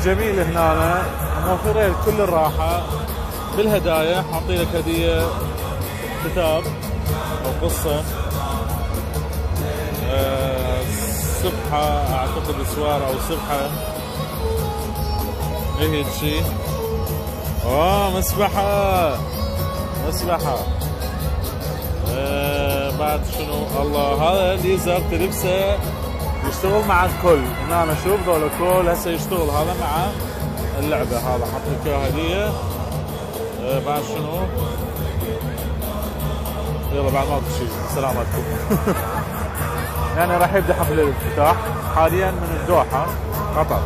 جميل هنا، موفرين كل الراحة بالهدايا. حاطين لك هدية كتاب أو قصة، سبحة أعتقد سوار أو سبحة، هيك شيء. مسبحة بعد شنو؟ الله، هذا ليزر تلبسه يشتغل مع الكل. هنا أنا شوف ذولا الكل هسه يشتغل هذا مع اللعبة. هذا حط لك اياه هدية. بعد شنو؟ يلا بعد ماكو شيء، السلام عليكم. يعني راح يبدأ حفل الافتتاح حاليا من الدوحة قطر.